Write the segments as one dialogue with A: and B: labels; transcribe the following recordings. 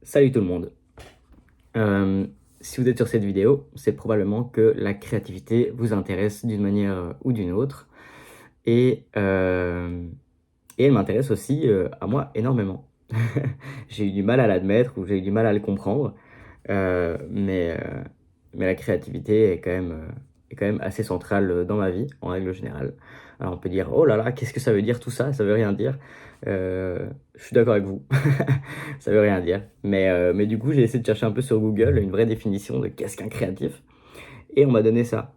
A: Salut tout le monde. Si vous êtes sur cette vidéo, c'est probablement que la créativité vous intéresse d'une manière ou d'une autre. Et, euh, et elle m'intéresse aussi à moi énormément. J'ai eu du mal à l'admettre ou j'ai eu du mal à le comprendre. Mais la créativité est quand même assez centrale dans ma vie, en règle générale. Alors on peut dire, oh là là, qu'est-ce que ça veut dire tout ça? Ça veut rien dire. Je suis d'accord avec vous. Ça veut rien dire. Mais du coup, j'ai essayé de chercher un peu sur Google une vraie définition de qu'est-ce qu'un créatif. Et on m'a donné ça.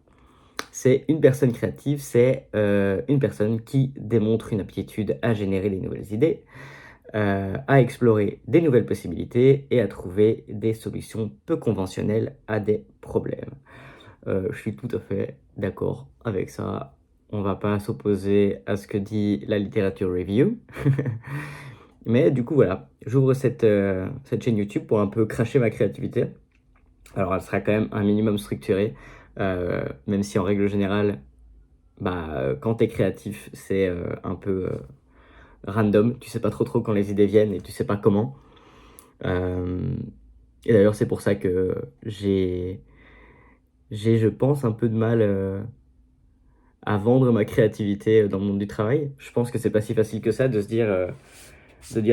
A: C'est une personne créative, c'est une personne qui démontre une aptitude à générer des nouvelles idées, à explorer des nouvelles possibilités et à trouver des solutions peu conventionnelles à des problèmes. Je suis tout à fait d'accord avec ça. On va pas s'opposer à ce que dit la literature review. Mais du coup, voilà, j'ouvre cette chaîne YouTube pour un peu cracher ma créativité. Alors, elle sera quand même un minimum structurée, même si en règle générale, quand tu es créatif, c'est un peu random. Tu sais pas trop quand les idées viennent et tu sais pas comment. Euh, et d'ailleurs, c'est pour ça que je pense, un peu de mal à vendre ma créativité dans le monde du travail. Je pense que c'est pas si facile que ça de dire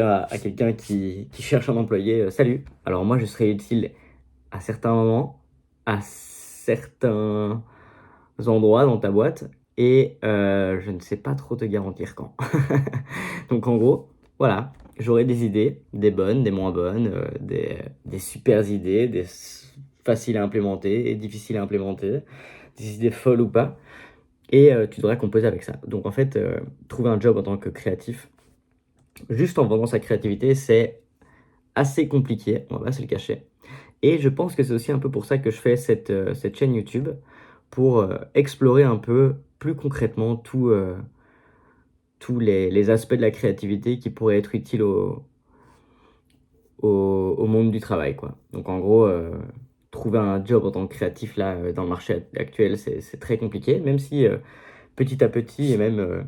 A: à quelqu'un qui cherche un employé, salut, alors moi je serai utile à certains moments, à certains endroits dans ta boîte, et je ne sais pas trop te garantir quand. Donc en gros, voilà, j'aurai des idées, des bonnes, des moins bonnes, des super idées, faciles à implémenter et difficiles à implémenter, des idées folles ou pas, et tu devras composer avec ça. Donc en fait, trouver un job en tant que créatif, juste en vendant sa créativité, c'est assez compliqué, on va pas se le cacher. Et je pense que c'est aussi un peu pour ça que je fais cette chaîne YouTube, pour explorer un peu plus concrètement tous les aspects de la créativité qui pourraient être utiles au monde du travail, quoi. Donc en gros, trouver un job en tant que créatif là, dans le marché actuel, c'est très compliqué, même si petit à petit, et même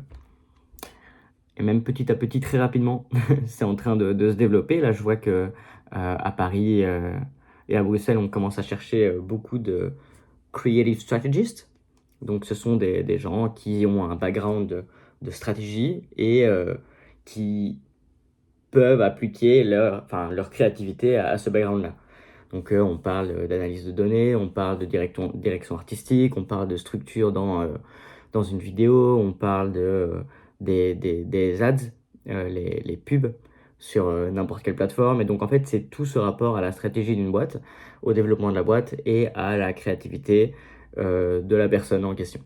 A: petit à petit, très rapidement, c'est en train de se développer. Là, je vois que à Paris et à Bruxelles, on commence à chercher beaucoup de creative strategists. Donc, ce sont des gens qui ont un background de stratégie et qui peuvent appliquer leur créativité à ce background-là. Donc, on parle d'analyse de données, on parle de direction artistique, on parle de structure dans une vidéo, on parle des ads, les pubs sur n'importe quelle plateforme. Et donc, en fait, c'est tout ce rapport à la stratégie d'une boîte, au développement de la boîte et à la créativité de la personne en question.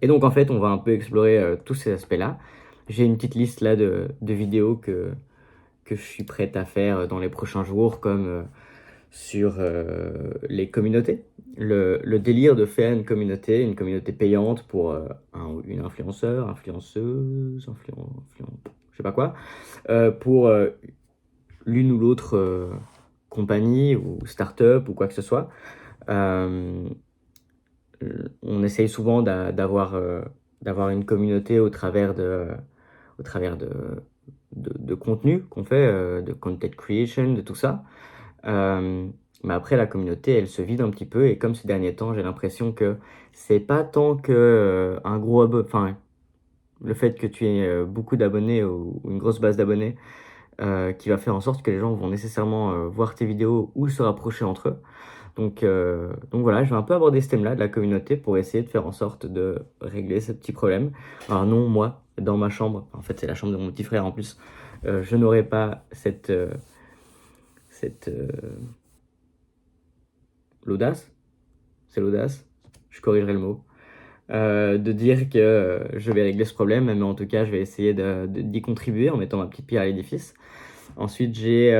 A: Et donc, en fait, on va un peu explorer tous ces aspects-là. J'ai une petite liste là de vidéos que je suis prête à faire dans les prochains jours, comme sur les communautés. Le délire de faire une communauté payante pour une influenceuse, je sais pas quoi, pour l'une ou l'autre compagnie ou start-up ou quoi que ce soit. Euh, on essaye souvent d'avoir une communauté au travers de contenu qu'on fait, de content creation, de tout ça. Euh, mais après, la communauté, elle se vide un petit peu. Et comme ces derniers temps, j'ai l'impression que c'est pas tant que un gros enfin, le fait que tu aies beaucoup d'abonnés ou une grosse base d'abonnés qui va faire en sorte que les gens vont nécessairement voir tes vidéos ou se rapprocher entre eux. Donc voilà, je vais un peu aborder ce thème-là de la communauté pour essayer de faire en sorte de régler ce petit problème. Alors non, moi, dans ma chambre, en fait c'est la chambre de mon petit frère en plus, je n'aurai pas cette l'audace, c'est l'audace, je corrigerai le mot, de dire que je vais régler ce problème, mais en tout cas je vais essayer d'y contribuer en mettant ma petite pierre à l'édifice. Ensuite j'ai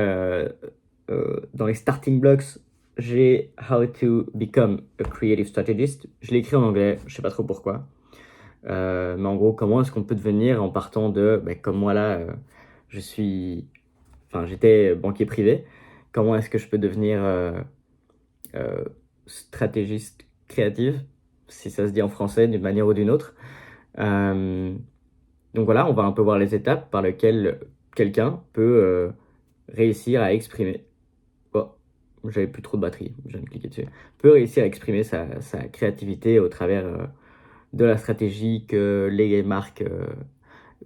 A: dans les starting blocks, j'ai How to Become a Creative Strategist. Je l'ai écrit en anglais, je sais pas trop pourquoi. Mais en gros, comment est-ce qu'on peut devenir en partant comme moi là, je suis, enfin j'étais banquier privé. Comment est-ce que je peux devenir euh, stratégiste créative, si ça se dit en français d'une manière ou d'une autre. Euh, donc voilà, on va un peu voir les étapes par lesquelles quelqu'un peut réussir à exprimer j'avais plus trop de batterie, je viens de cliquer dessus, peut réussir à exprimer sa créativité au travers de la stratégie que les marques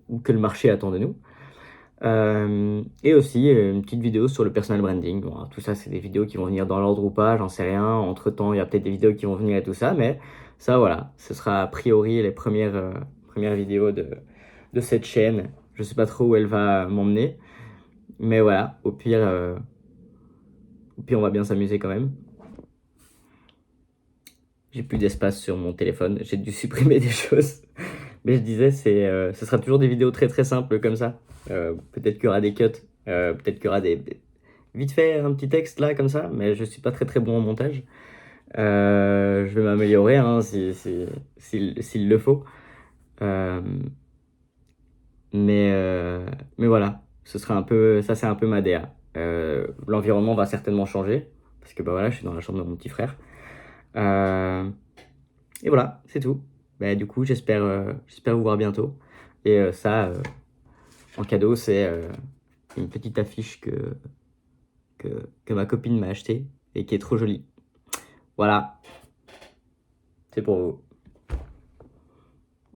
A: ou que le marché attend de nous. Et aussi une petite vidéo sur le personal branding. Bon, tout ça, c'est des vidéos qui vont venir dans l'ordre ou pas, j'en sais rien. Entre-temps, il y a peut-être des vidéos qui vont venir et tout ça, mais ça, voilà, ce sera a priori les premières vidéos de cette chaîne. Je sais pas trop où elle va m'emmener, mais voilà, au pire, on va bien s'amuser quand même. J'ai plus d'espace sur mon téléphone, j'ai dû supprimer des choses. Mais je disais, ce sera toujours des vidéos très très simples comme ça. Peut-être qu'il y aura des cuts, peut-être qu'il y aura vite fait un petit texte là comme ça, mais je suis pas très très bon en montage. Je vais m'améliorer hein, s'il le faut. Euh, mais voilà, ça c'est un peu ma DA. L'environnement va certainement changer, parce que bah voilà, je suis dans la chambre de mon petit frère. Euh, et voilà, c'est tout. Bah, du coup, j'espère vous voir bientôt. Et ça, en cadeau, c'est une petite affiche que ma copine m'a achetée et qui est trop jolie. Voilà, c'est pour vous.